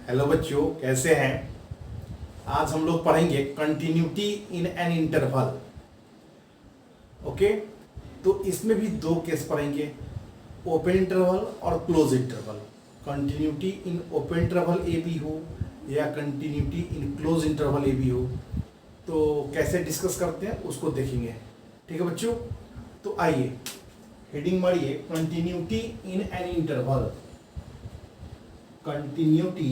Hello बच्चों, कैसे हैं। आज हम लोग पढ़ेंगे continuity in an interval. Okay, तो इसमें भी दो केस पढ़ेंगे, ओपन इंटरवल और close interval. Continuity in open interval A b हो या continuity in close interval A b हो, तो कैसे डिस्कस करते हैं उसको देखेंगे। ठीक है बच्चों, तो आइए हेडिंग मारिए continuity in an interval. Continuity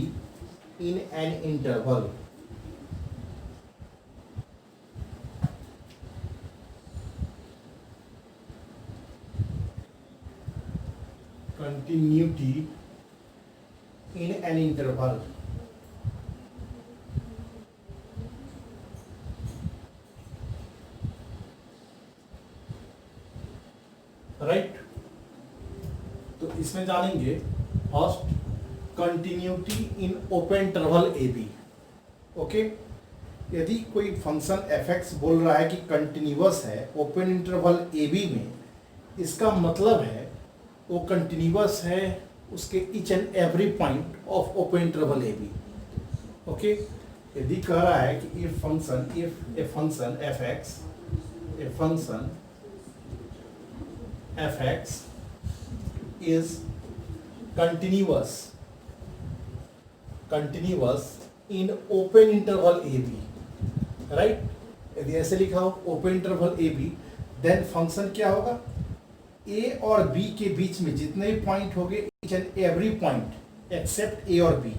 in an interval। continuity in an interval। Right, तो इसमें जानेंगे first continuity in open interval A B. Okay, यदि कोई फंक्शन एफ एक्स बोल रहा है कि कंटिन्यूअस है ओपन इंटरवल ए बी में, इसका मतलब है वो कंटिन्यूअस है उसके each and every point of open interval A B. Okay, यदि कह रहा है कि if a function f x is continuous in open interval a b, right. यदि ऐसे लिखा हो ओपन इंटरवल ए बी, देन फंक्शन क्या होगा, ए और बी के बीच में जितने भी पॉइंट होंगे each and every point except A और बी,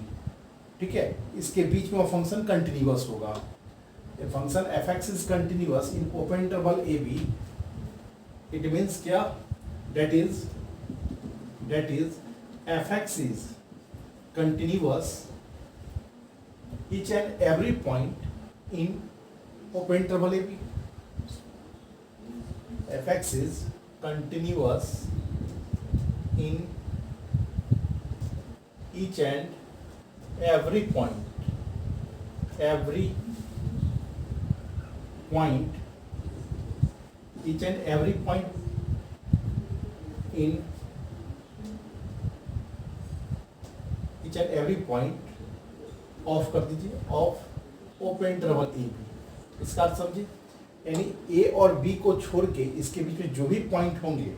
ठीक है, इसके बीच में वो फंक्शन कंटिन्यूअस होगा। A function f x is continuous in open interval A B, it means क्या, that is f x is continuous each and every point in open interval AB। fx is continuous in each and every point each and every point in each and every point of कर दीजिए of open interval A B. इसका अर्थ समझिए, यानी ए और B को छोड़ के इसके बीच में जो भी पॉइंट होंगे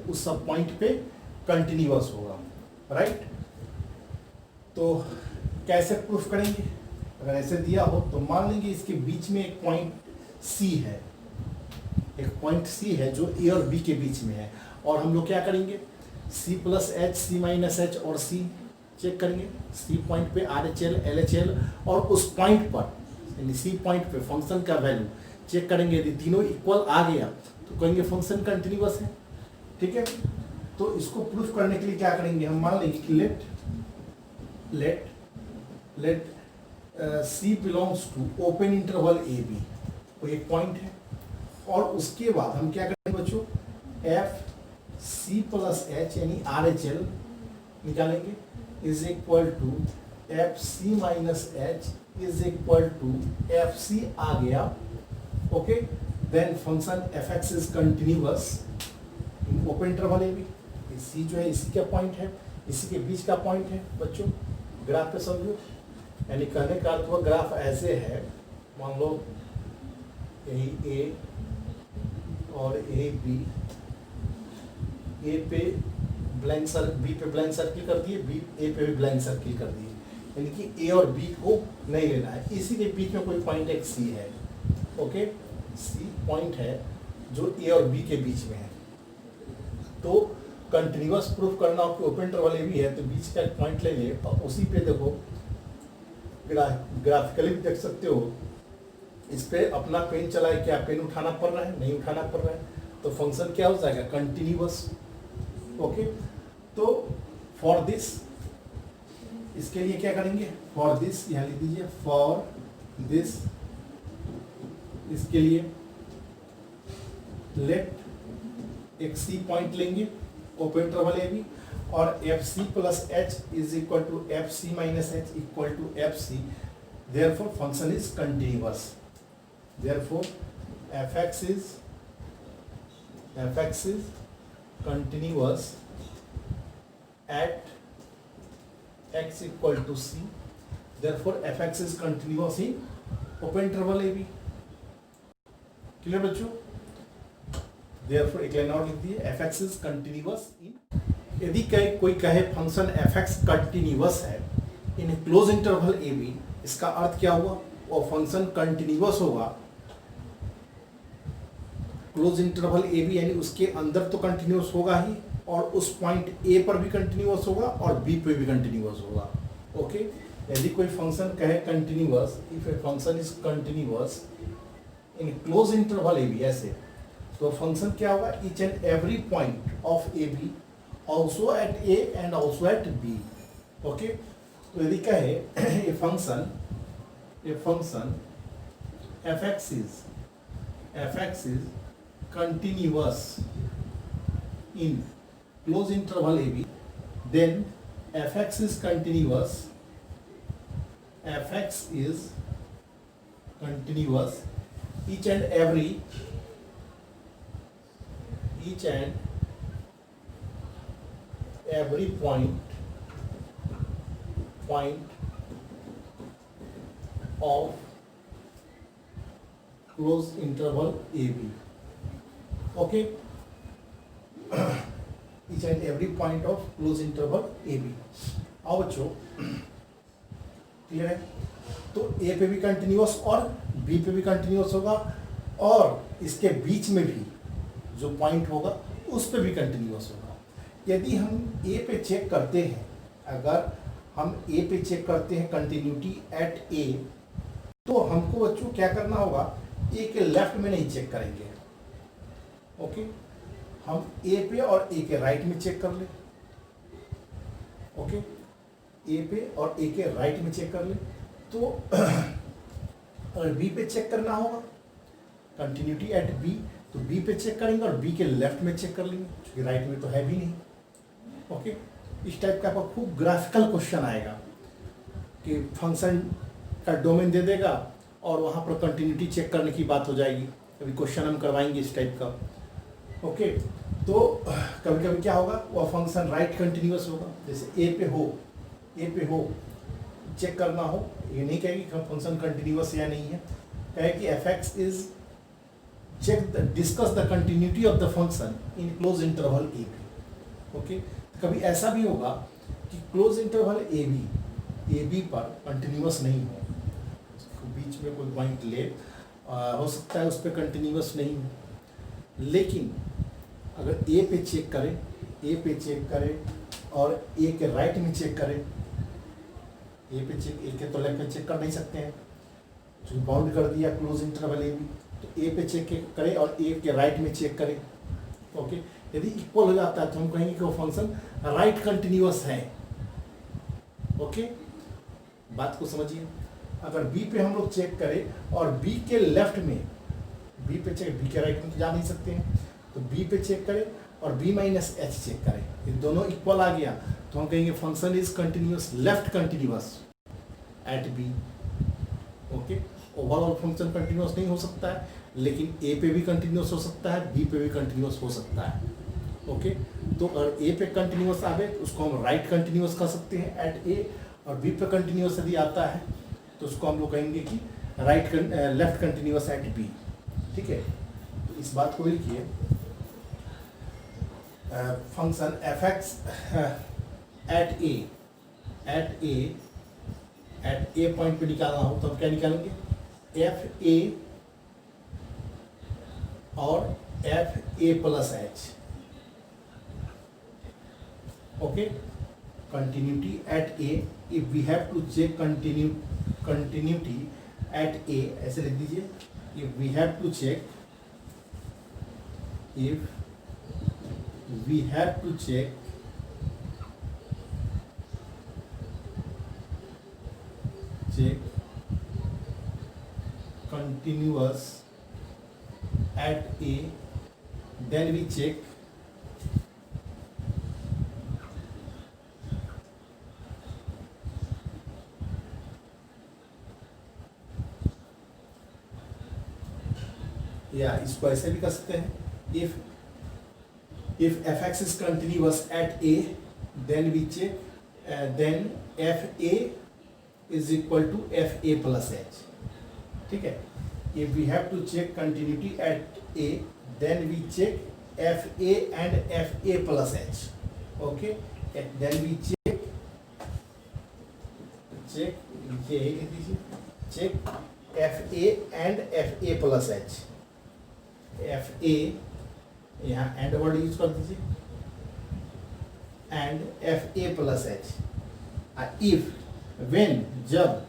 उस सब पॉइंट पे कंटिन्यूअस होगा, राइट। तो कैसे प्रूफ करेंगे, अगर ऐसे दिया हो तो मान लेंगे इसके बीच में एक पॉइंट सी है, जो ए और बी के बीच में है, और हम लोग क्या करेंगे, सी प्लस एच, सी माइनस एच और सी चेक करेंगे। सी पॉइंट पे are H L, L H L, और उस पॉइंट पर यानी सी पॉइंट पे फंक्शन का वैल्यू चेक करेंगे। यदि तीनों इक्वल आ गया तो कहेंगे फंक्शन कंटिन्यूअस है, ठीक है। तो इसको प्रूफ करने के लिए क्या करेंगे, हम मान लेंगे कि let C belongs to open interval A B, वो एक पॉइंट है, और उसके बाद हम क्या करेंगे बच्चों, एफ सी प्लस एच यानी आर एच एल निकालेंगे, is equal to f C minus h is equal to f c आ गया। Okay, then function f x is continuous in open interval A B. C जो है इसी का point है, इसी के बीच का पॉइंट है बच्चों। ग्राफ पे समझो, यानी कहने का अर्थ ग्राफ ऐसे है, मान लो यही ए और ए बी, ए पे ब्लैंक सर्कल, बी पे ब्लैंक सर्किल कर दिए, बी ए पे भी ब्लैंक सर्किल कर दिए, यानी कि ए और बी को नहीं लेना है। इसी के बीच में कोई पॉइंट एक सी है। ओके, सी पॉइंट है जो ए और बी के बीच में है। तो कंटिन्यूअस प्रूफ करना आपको ओपन इंटरवल ए बी है, तो बीच का पॉइंट ले लिए और उसी पे देखो, ग्राफिकली भी देख सकते हो, इस पे अपना पेन चलाए, क्या पेन उठाना पड़ रहा है, नहीं उठाना पड़ रहा है, तो फंक्शन क्या हो जाएगा, कंटिन्यूअस। ओके, तो फॉर दिस, इसके लिए क्या करेंगे, फॉर दिस यहाँ लिख दीजिए, फॉर दिस, इसके लिए लेट एक सी पॉइंट लेंगे ओपन इंटरवल ए बी, और f C plus h is equal to f C minus h equal to f C, therefore function is continuous. Therefore f x is, f x is continuous at x equal to c, therefore fx is continuous in open interval ab. Clear बच्चों? therefore एक line और लिख दिए, fx is continuous in, यदि कोई कहे function fx continuous है इन close interval ab, इसका अर्थ क्या हुआ? वो फंक्शन कंटिन्यूअस होगा क्लोज इंटरवल ab, यानी उसके अंदर तो कंटिन्यूअस होगा ही, और उस पॉइंट a पर भी कंटिन्यूअस होगा और b पे भी कंटिन्यूअस होगा. ओके, यदि कोई फंक्शन कहे continuous, if a function is continuous in close interval ab, ऐसे तो फंक्शन क्या होगा? Each and every point of ab also eight a and also eight b. Okay, तो यदि कहे a function fx is continuous in close interval ab, then fx is continuous each and every point of close interval ab. Okay, each and every point of close interval ab. आओ बच्चों, clear है? तो a पे भी continuous और b पे भी continuous होगा, और इसके बीच में भी जो पॉइंट होगा उस पे भी कंटिन्यूअस होगा. यदि हम a पे चेक करते हैं, अगर हम a पे चेक करते हैं कंटिन्यूटी एट a, तो हमको बच्चों क्या करना होगा? a के लेफ्ट में नहीं चेक करेंगे. ओके, हम a पे और a के राइट में चेक कर ले. ओके, a पे और a के राइट में चेक कर ले. तो अगर b पे चेक करना होगा कंटिन्यूटी एट b, तो b पे चेक करेंगे और b के लेफ्ट में चेक कर लेंगे, क्योंकि राइट में तो है भी नहीं. ओके, इस टाइप का आपका खूब ग्राफिकल क्वेश्चन आएगा कि फंक्शन का डोमेन दे देगा और वहाँ पर कंटिन्यूटी चेक करने की बात हो जाएगी. अभी क्वेश्चन हम करवाएंगे इस टाइप का. ओके, तो कभी कभी क्या होगा? वह फंक्शन राइट कंटिन्यूअस होगा, जैसे ए पे हो चेक करना हो, ये नहीं कहेगी कि फंक्शन कंटिन्यूअस या नहीं है, कहे कि fx is discuss the continuity of the function in close interval A B. Okay, कभी ऐसा भी होगा कि क्लोज इंटरवल ए बी पर कंटिन्यूअस नहीं हो, बीच में कोई पॉइंट ले हो सकता है उस पर कंटिन्यूअस नहीं हो, लेकिन अगर ए पे चेक करें और ए के राइट में चेक करें, ए के तो लेफ्ट में चेक कर नहीं सकते हैं, जो बाउंड कर दिया क्लोज इंटरवल ए बी, तो ए पे चेक करें और ए के राइट में चेक करें. ओके, यदि इक्वल हो जाता है तो हम कहेंगे कि वो फंक्शन राइट कंटिन्यूअस है. ओके, बात को समझिए. अगर बी पे हम लोग चेक करें और बी के लेफ्ट में, बी के राइट में तो जा नहीं सकते हैं, तो बी पे चेक करें और b माइनस एच चेक करें, ये दोनों इक्वल आ गया तो हम कहेंगे function is continuous, left continuous eight b. Okay, overall function continuous नहीं हो सकता है, लेकिन a पे भी कंटिन्यूअस हो सकता है, b पे भी कंटिन्यूअस हो सकता है. ओके, तो अगर a पे कंटिन्यूअस आवे तो उसको हम राइट कंटिन्यूअस कह सकते हैं एट a, और b पे कंटिन्यूअस यदि आता है तो उसको हम लोग कहेंगे कि लेफ्ट कंटिन्यूअस एट b. ठीक है, तो इस बात को लिखिए. Function fx at a point पे निकालना हो तो हम क्या निकालेंगे? एफ ए और f A plus h. Okay, continuity at A, if we have to check continuity at A, ऐसे लिख दीजिए. If we have to check continuous at A, then we check या इसको ऐसे भी कर सकते हैं. if fx is continuous at A, then we check then f A is equal to f A plus h. ठीक है. If we have to check continuity at A, then we check f A and f A plus h. Okay, then we check लिख दीजिए, check f A and f A plus h. F A यहाँ and word use कर दीजिए, and f A plus h. If when जब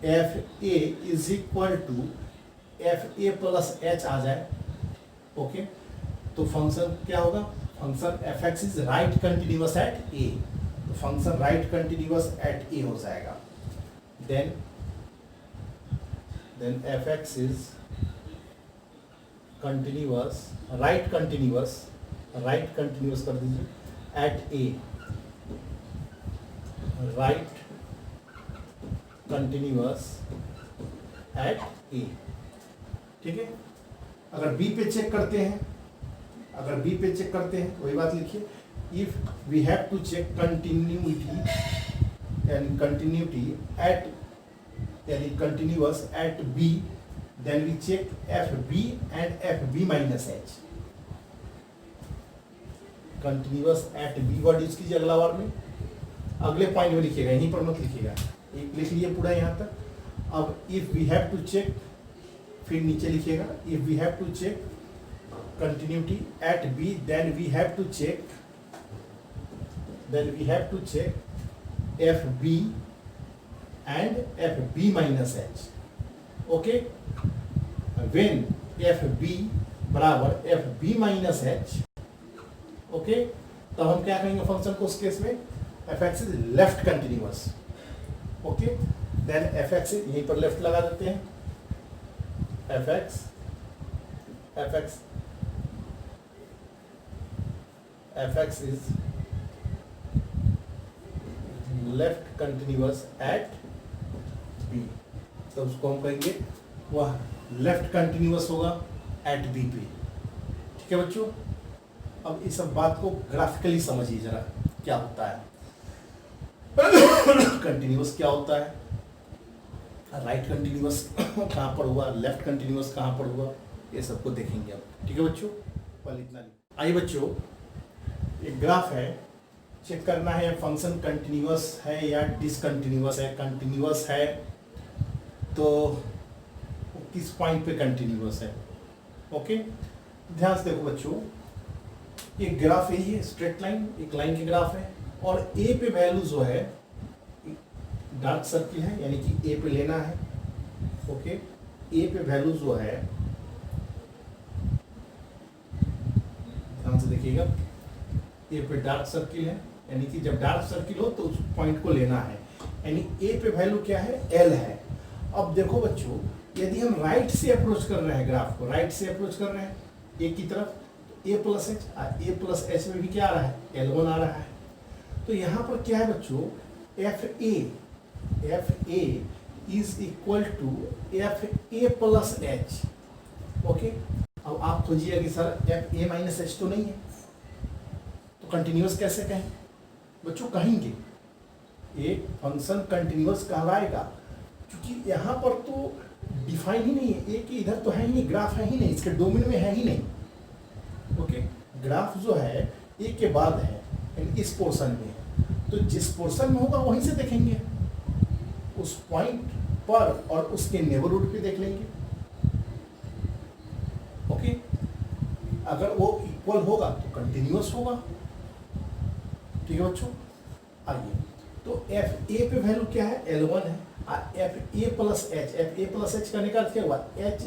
f A is equal to f A plus h आ जाए, okay, तो function क्या होगा? Function f x is right continuous at A. तो function right continuous at A हो जाएगा. Then f x is continuous, right continuous कर दीजिए at A, right continuous at A. ठीक है. अगर बी पे चेक करते हैं, वही बात लिखिए, if we have to check continuity at, यानी continuous at B, then we check f B and f B minus h. Continuous at B word use कीजिए अगला बार में, अगले पॉइंट में लिखिएगा, यहीं पर मत लिखिएगा, एक लिख लीजिए पूरा यहाँ तक. अब if we have to check, फिर नीचे लिखिएगा, if we have to check continuity at B, then we have to check f B and f B minus h. Okay, when f B बराबर f B minus h, okay, तो हम क्या कहेंगे function को उस केस में? F x is left continuous. Okay, then f x यहीं पर लेफ्ट लगा देते हैं, f x is left continuous at B. तो उसको हम कहेंगे वह लेफ्ट कंटिन्यूअस होगा एट बी पे. ठीक है बच्चों. अब इस सब बात को ग्राफिकली समझिए जरा, क्या होता है कंटिन्यूअस क्या होता है, राइट कंटिन्यूअस कहाँ पर हुआ, लेफ्ट कंटिन्यूअस कहाँ पर हुआ, ये सबको देखेंगे अब. ठीक है बच्चों, पहले इतना. आइए बच्चों, एक ग्राफ है, चेक करना है फंक्शन कंटिन्यूअस है या डिसकंटिन्यूअस है. कंटिन्यूअस है तो किस पॉइंट पे कंटिन्यूअस है. ओके, ध्यान से देखो बच्चों, एक ग्राफ यही है, स्ट्रेट लाइन, एक लाइन की ग्राफ है, और ए पे वैल्यू जो है डार्क सर्किल है, यानी कि ए पे लेना है. ओके, ए पे वैल्यू जो है, ध्यान से देखिएगा, ए पे डार्क सर्किल है, यानी कि जब डार्क सर्किल हो तो उस पॉइंट को लेना है, यानी ए पे वैल्यू क्या है? एल है. अब देखो बच्चों, यदि हम राइट से अप्रोच कर रहे हैं, ग्राफ को राइट से अप्रोच कर रहे हैं ए की तरफ, ए प्लस एच में भी क्या आ रहा है? L1 आ रहा है. तो यहाँ पर क्या है बच्चों? F A is equal to f A plus h. Okay, अब आप खोजिए कि sir f A minus h तो नहीं है, तो कंटिन्यूअस कैसे कहें? बच्चों कहेंगे एक फंक्शन कंटिन्यूअस कहलाएगा क्योंकि यहाँ पर तो डिफाइन ही नहीं है, ए के इधर तो है ही नहीं, ग्राफ है ही नहीं, इसके डोमेन में है ही नहीं. ओके, ग्राफ जो है ए के बाद है, इस पोर्शन में, तो जिस पोर्शन में होगा वहीं से देखेंगे, उस पॉइंट पर और उसके नेबरहुड पे देख लेंगे. ओके, अगर वो इक्वल होगा तो कंटिन्यूअस होगा. ठीक है बच्चों, आइए, तो एफ ए पे वैल्यू क्या है? L1 है. एफ ए प्लस एच करने का अर्थ क्या हुआ? एच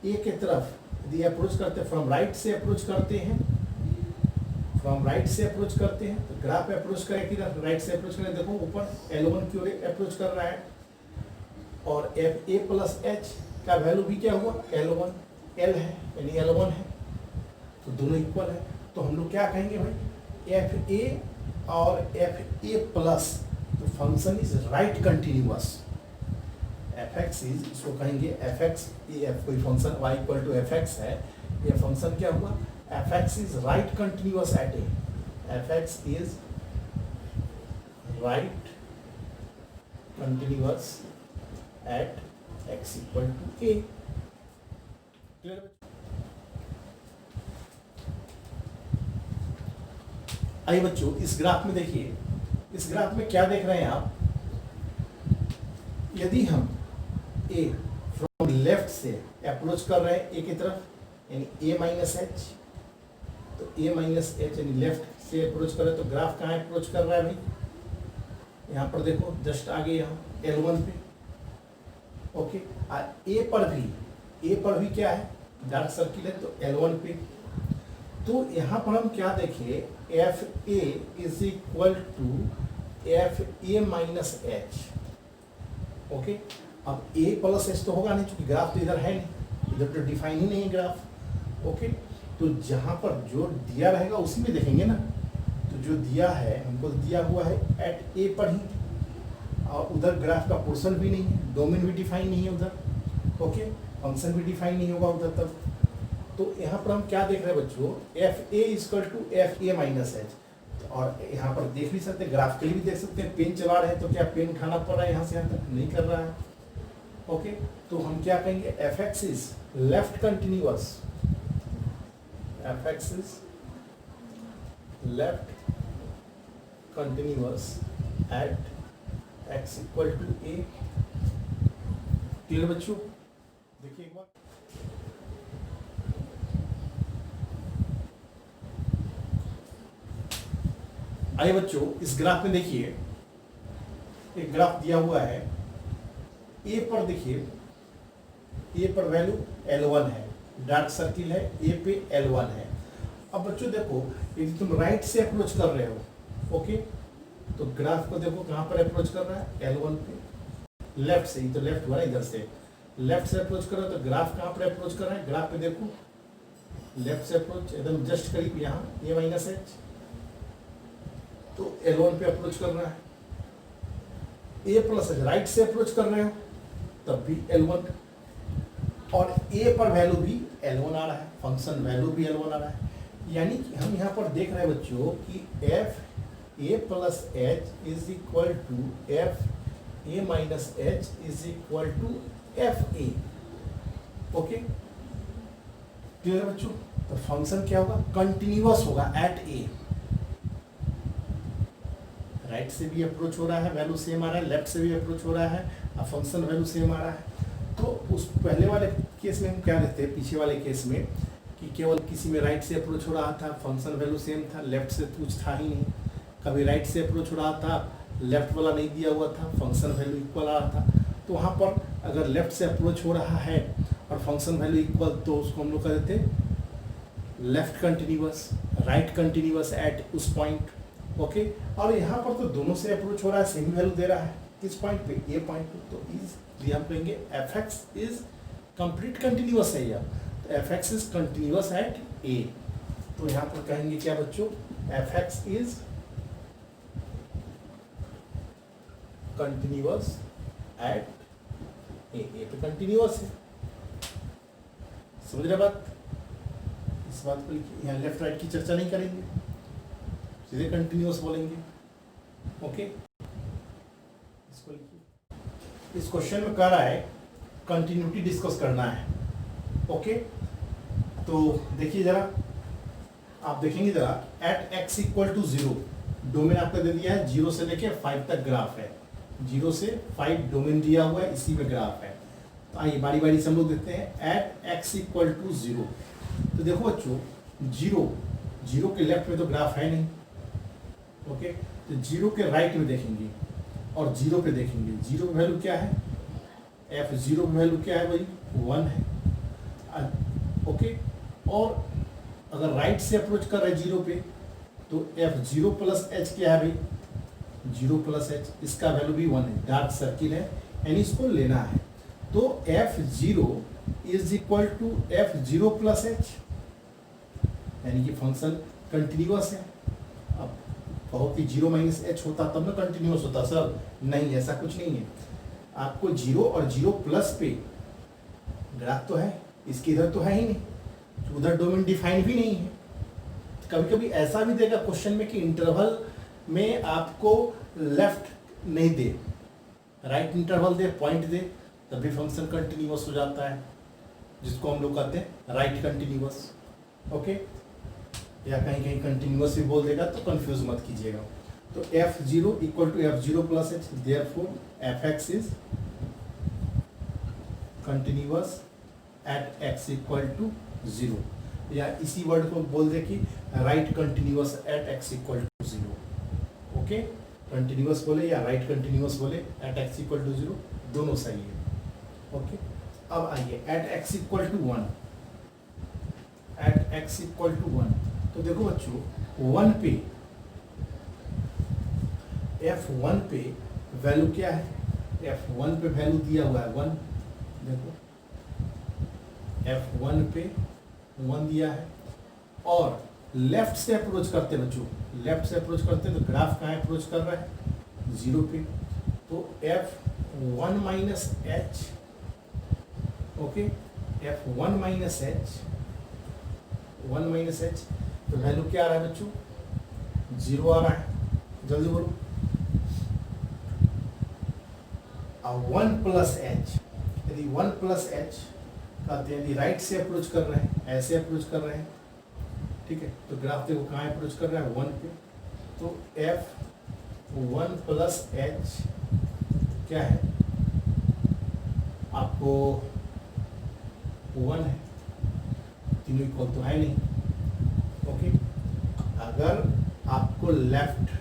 ए के तरफ यदि अप्रोच करते हैं, फ्रॉम राइट से अप्रोच करते हैं, तो ग्राफ पे अप्रोच करें कि राइट से अप्रोच करें, देखो ऊपर L1 की ओर अप्रोच कर रहा है, और एफ ए प्लस एच का वैल्यू भी क्या हुआ? L1 L है, यानी L1 है, तो दोनों इक्वल है. तो हम लोग क्या कहेंगे भाई? एफ ए और एफ ए प्लस, तो function is right continuous. F x is, इसको कहेंगे एफ एक्स, एफ कोई function y equal to f x है, ये फंक्शन क्या हुआ? F x is right continuous at A. F x is right continuous at x equal to a। Clear? आइए बच्चों, इस ग्राफ में देखिए, इस ग्राफ में क्या देख रहे हैं आप? यदि हम a फ्रॉम लेफ्ट से अप्रोच कर रहे हैं a की तरफ, यानी a माइनस एच, तो a माइनस एच यानी लेफ्ट से अप्रोच कर रहे हैं, तो ग्राफ कहाँ अप्रोच कर रहा है भाई? यहाँ पर देखो, जस्ट आगे यहाँ L1 पे। ओके, a पर भी क्या है? डार्क सर्किल है, तो L1 पे। तो यहाँ पर हम क्या देखें? F A is equal to f A minus h. Okay, अब a प्लस एच तो होगा नहीं, क्योंकि ग्राफ तो इधर है नहीं, इधर तो डिफाइन ही नहीं है ग्राफ। ओके, तो जहाँ पर जो दिया रहेगा उसी में देखेंगे ना। तो जो दिया है, हमको दिया हुआ है एट ए पर ही, और उधर ग्राफ का पोर्शन भी नहीं है, डोमेन भी डिफाइन नहीं है उधर। ओके, फंक्शन भी डिफाइन नहीं होगा उधर तब। तो यहाँ पर हम क्या देख रहे हैं बच्चों? F A equal to f A minus h. और यहाँ पर देख भी सकते हैं, ग्राफ के लिए भी देख सकते हैं, पेन चला रहे हैं तो क्या पेन उठाना पड़ रहा है यहाँ से यहाँ तक? नहीं कर रहा है। ओके, तो हम क्या कहेंगे? F x is left continuous, f x is left continuous at x equal to a। Clear बच्चों? देखिए एक बार, आइए बच्चों, इस ग्राफ में देखिए, एक ग्राफ दिया हुआ है। a पर देखिए, a पर वैल्यू L1 है, डार्क सर्किल है, a पे L1 है। अब बच्चों देखो, यदि तुम राइट से अप्रोच कर रहे हो, ओके, तो ग्राफ को देखो कहाँ पर अप्रोच कर रहा है? L1 पे। लेफ्ट से, तो लेफ्ट हुआ ना, इधर से लेफ्ट से अप्रोच कर रहा है, तो ग्राफ कहाँ पर अप्रोच कर रहा है? ग्राफ पे देखो, लेफ्ट से अप्रोच एकदम जस्ट करीब यहाँ a माइनस एच, तो L1 पे अप्रोच कर रहा है। a प्लस एच राइट से अप्रोच कर रहे हो, तब भी L1, और a पर वैल्यू भी L1 आ रहा है, फंक्शन वैल्यू भी L1 आ रहा है। यानी कि हम यहाँ पर देख रहे हैं बच्चों कि f A plus h is equal to f A minus h is equal to f A. Okay, clear बच्चों? तो फंक्शन क्या होगा? कंटिन्यूअस होगा एट ए। राइट से भी अप्रोच हो रहा है, वैल्यू सेम आ रहा है, लेफ्ट से भी अप्रोच हो रहा है, अब फंक्शन वैल्यू सेम आ रहा है। तो उस पहले वाले केस में हम क्या रहते हैं, पीछे वाले केस में, कि केवल किसी में राइट से अप्रोच हो रहा था, फंक्शन वैल्यू सेम था, लेफ्ट से कुछ था ही नहीं। कभी राइट से अप्रोच हो रहा था, लेफ्ट वाला नहीं दिया हुआ था, फंक्शन वैल्यू इक्वल आ रहा था। तो वहाँ पर अगर लेफ्ट से अप्रोच हो रहा है और फंक्शन वैल्यू इक्वल, तो उसको हम लोग कह देते left continuous, right continuous eight उस पॉइंट। ओके, और यहाँ पर तो दोनों से अप्रोच हो रहा है, सेम वैल्यू दे रहा है किस पॉइंट पे? ए पॉइंट पे। तो इसलिए हम कहेंगे f x is complete continuous है यह, तो f x is continuous at A. तो यहाँ पर कहेंगे क्या बच्चों? F x is continuous at A पे कंटिन्यूअस है। समझ रहे बात? इस बात को लिखिए, यहाँ लेफ्ट राइट की चर्चा नहीं करेंगे, सीधे कंटिन्यूअस बोलेंगे। ओके, इसको लिखिए। इस क्वेश्चन में कह रहा है कंटिन्यूटी डिस्कस करना है। ओके, तो देखिए जरा, आप देखेंगे जरा, at x equal to 0 domain आपको दे दिया है, 0 से लेके 5 तक ग्राफ है, 0 से 5 डोमेन दिया हुआ है, इसी में ग्राफ है। तो आइए बारी बारी से हम लोग देखते हैं। एट एक्स इक्वल टू 0, तो देखो बच्चों, 0 के लेफ्ट में तो ग्राफ है नहीं। ओके, तो 0 के राइट में देखेंगे और 0 पे देखेंगे। 0 की वैल्यू क्या है? एफ 0 की वैल्यू क्या है भाई? 1 है। ओके, और अगर राइट से अप्रोच कर रहे हैं 0 पे, तो एफ 0 प्लस एच क्या है भाई? 0 प्लस एच, इसका वैल्यू भी 1 है, डार्क सर्किल है, यानी इसको लेना है। तो f 0 is equal to f 0 plus h, यानी कि फंक्शन कंटिन्यूअस है। अब बहुत ही 0 माइनस एच होता तब ना कंटिन्यूअस होता सर, नहीं, ऐसा कुछ नहीं है। आपको 0 और 0 प्लस पे ग्राफ तो है, इसके इधर तो है ही नहीं, उधर डोमेन डिफाइन भी नहीं है। कभी कभी ऐसा भी देगा क्वेश्चन में कि इंटरवल में आपको लेफ्ट नहीं दे, राइट इंटरवल दे, पॉइंट दे, तभी फंक्शन कंटिन्यूअस हो जाता है, जिसको हम लोग कहते हैं राइट कंटिन्यूअस। ओके, या कहीं कहीं कंटिन्यूअस भी बोल देगा तो कंफ्यूज मत कीजिएगा। तो f0 equal to f0 plus h, therefore fx is continuous at x equal to 0, या इसी वर्ड को बोल दे कि right continuous at x equal to 0। Okay, continuous बोले या राइट कंटिन्यूअस बोले, एट x इक्वल टू 0 दोनों सही है। ओके, अब आइए at x equal to 1, at x equal to 1, तो देखो बच्चों 1 पे, f1 पे वैल्यू क्या है, f1 पे वैल्यू दिया हुआ है 1, देखो f1 पे 1 दिया है, और लेफ्ट से अप्रोच करते हैं बच्चों, लेफ्ट से अप्रोच करते हैं तो ग्राफ कहाँ अप्रोच कर रहा है 0 पे, तो f1 minus h, okay, f1 minus h, 1 minus h, तो वैल्यू क्या आ रहा है बच्चों 0 आ रहा है, जल्दी बोलो। अब 1 प्लस h, यदि 1 प्लस h कहते हैं, यदि राइट से अप्रोच कर रहे हैं, ऐसे अप्रोच कर रहे हैं, ठीक है, तो ग्राफ देखो कहाँ अप्रोच कर रहा है 1 पे, तो f1 प्लस h क्या है आपको 1 है, तीनों इक्वल तो है नहीं। ओके, अगर आपको लेफ्ट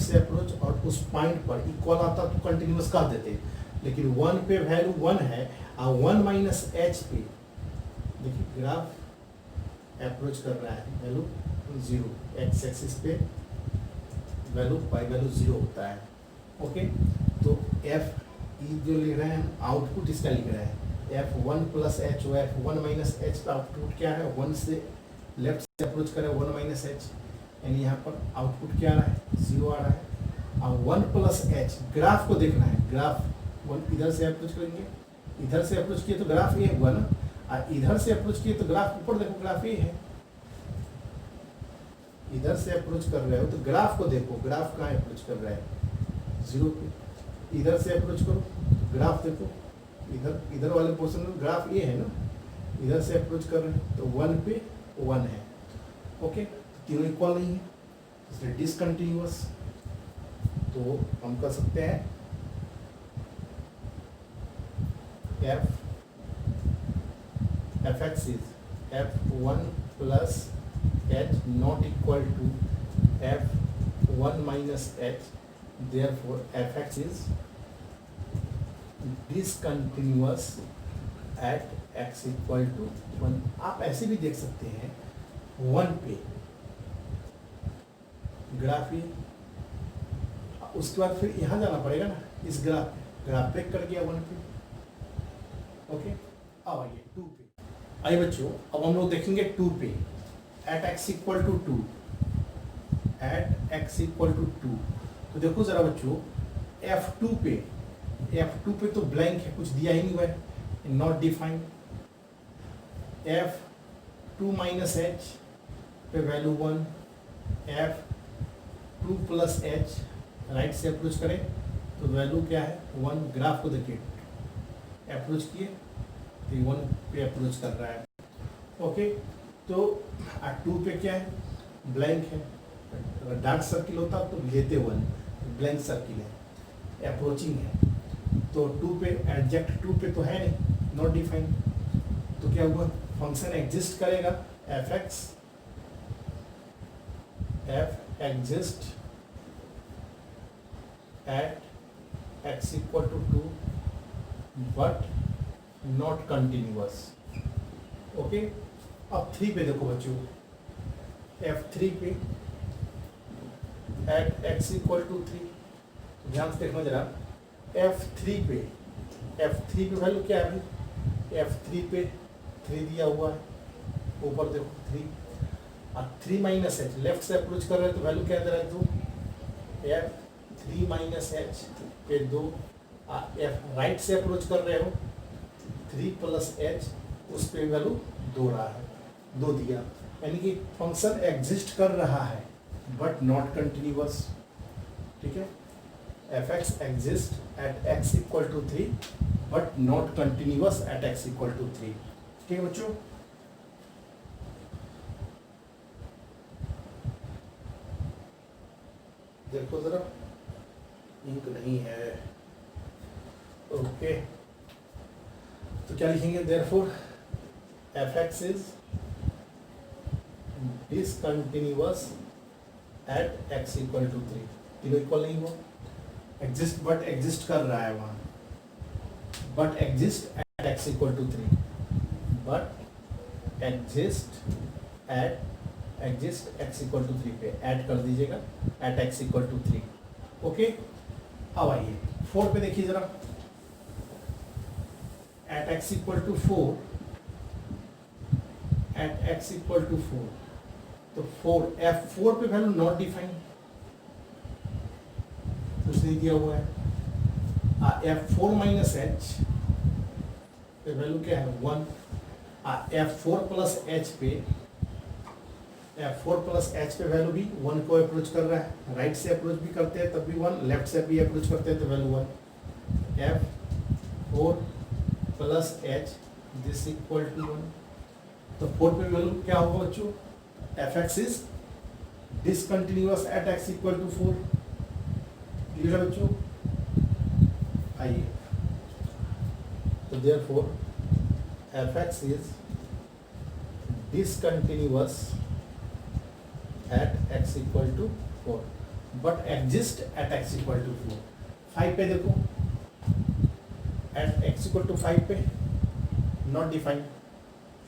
से अप्रोच और उस पॉइंट पर इक्वल आता तो कंटिन्यूअस कर देते, लेकिन 1 पे वैल्यू 1 है और 1 माइनस h पे देखिए ग्राफ अप्रोच कर रहा है, वैल्यू 0, एक्स एक्सिस पे वैल्यू बाई वैल्यू 0 होता है। ओके, तो f जो लिख रहे हैं आउटपुट इसका लिख रहे हैं f1 plus h, f1 minus h का आउटपुट क्या है, 1 से लेफ्ट से अप्रोच करें 1 माइनस h, यानी यहाँ पर आउटपुट क्या आ रहा है 0 आ रहा है। अब 1 प्लस h ग्राफ को देखना है, ग्राफ 1 इधर से अप्रोच करेंगे, इधर से अप्रोच किए तो ग्राफ ये हुआ ना, और इधर से अप्रोच किए तो ग्राफ ऊपर देखो ग्राफ ये है, इधर से अप्रोच कर रहे हो तो ग्राफ को देखो, ग्राफ कहाँ अप्रोच कर रहा है 0 पे, इधर से अप्रोच करो ग्राफ देखो, इधर वाले पोर्शन में ग्राफ ये है ना, इधर से अप्रोच कर रहे हैं तो 1 पे 1 है। ओके, तीनों इक्वल नहीं है, इसलिए डिसकंटिन्यूअस, तो हम कर सकते हैं fx is f1 plus h not equal to f1 minus h, therefore fx is discontinuous at x equal to 1। आप ऐसे भी देख सकते हैं 1 पे ग्राफ ये, उसके बाद फिर यहाँ जाना पड़ेगा ना, इस ग्राफ ब्रेक कर गया 1 पे। ओके, अब आइए 2 पे, आइए बच्चों अब हम लोग देखेंगे 2 पे, at x equal to 2, at x equal to 2, तो देखो जरा बच्चों f2 पे तो ब्लैंक है, कुछ दिया ही नहीं हुआ है, not defined, f2 minus h पे value 1, f2 plus h right से अप्रोच करें तो वैल्यू क्या है 1, ग्राफ को देखिए अप्रोच किए तो 1 पे अप्रोच कर रहा है। ओके, तो 2 पे क्या है ब्लैंक है, अगर डार्क सर्किल होता तो लेते 1, ब्लैंक सर्किल है, अप्रोचिंग है, तो 2 पे एडजेक्ट 2 पे तो है नहीं, नॉट डिफाइंड, तो क्या हुआ फंक्शन एग्जिस्ट करेगा f exist at x equal to 2 but not continuous. Okay, अब 3 पे देखो बच्चों, f3 पे एट x इक्वल टू 3, ध्यान से देखना जरा, f3 पे वैल्यू क्या है, f3 पे 3 दिया हुआ है, ऊपर देखो 3, और 3 माइनस एच, लेफ्ट से अप्रोच कर रहे हैं तो वैल्यू क्या दे रहा है 2, f3 माइनस एच पे 2, f राइट से अप्रोच कर रहे हो 3 प्लस एच, उस पे वैल्यू 2 रहा है, 2 दिया, यानी कि फंक्शन एग्जिस्ट कर रहा है बट नॉट कंटिन्यूअस। ठीक है, f x exist at x equal to 3 but not continuous at x equal to 3। ठीक है बच्चों, देखो जरा इंक नहीं है। ओके, तो क्या लिखेंगे, therefore f x is discontinuous at x equal to 3। तीनों इक्वल नहीं हुआ, एग्जिस्ट बट एग्जिस्ट कर रहा है वहां, but exist at x equal to 3, but exist x equal to 3 पे ऐड कर दीजिएगा at x equal to 3। Okay, अब आइए 4 पे देखिए जरा, at x equal to 4, at x equal to 4, तो 4 F4 पे वैल्यू नॉट डिफाइंड, कुछ नहीं दिया हुआ है। F4 माइनस एच पे वैल्यू क्या है 1, F4 प्लस एच पे, F4 प्लस एच पे वैल्यू भी 1 को अप्रोच कर रहा है, राइट से अप्रोच भी करते हैं तब भी 1, लेफ्ट से भी अप्रोच करते हैं तो value 1, F4 plus h this equal to 1। तो 4 पे वैल्यू क्या होगा बच्चों, f x is discontinuous at x equal to 4। Clear है बच्चों, आइए, तो therefore f x is discontinuous at x equal to 4 but exist at x equal to 4। 5 पे देखो, एट एक्स इक्वल टू 5 पे नॉट डिफाइंड,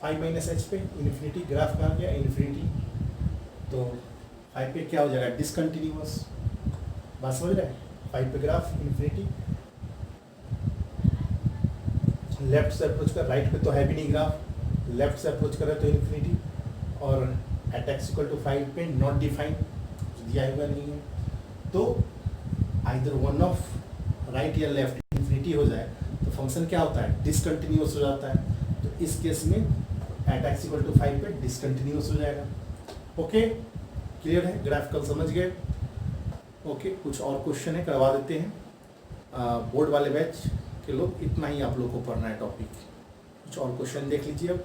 5 माइनस एच पे infinity, graph कहाँ गया इन्फिनिटी, तो 5 पे क्या हो जाएगा डिसकंटिन्यूअस, बात समझ रहे हैं, 5 पे ग्राफ इन्फिनिटी, लेफ्ट से अप्रोच कर, राइट पे तो है भी नहीं ग्राफ, लेफ्ट से अप्रोच कर रहे तो इन्फिनिटी, और एट एक्स इक्वल टू 5 पे नॉट डिफाइंड, दिया हुआ नहीं है, तो आइदर वन ऑफ राइट या लेफ्ट इन्फिनिटी हो जाए तो फंक्शन क्या होता है डिसकंटिन्यूअस हो जाता है, तो इस केस में एट एक्स इक्वल टू 5 पे डिसकंटिन्यूअस हो जाएगा। ओके, क्लियर है, ग्राफिकल समझ गए। ओके, कुछ और क्वेश्चन है करवा देते हैं, बोर्ड वाले बैच के लोग, इतना ही आप लोग को पढ़ना है टॉपिक, कुछ और क्वेश्चन देख लीजिए अब।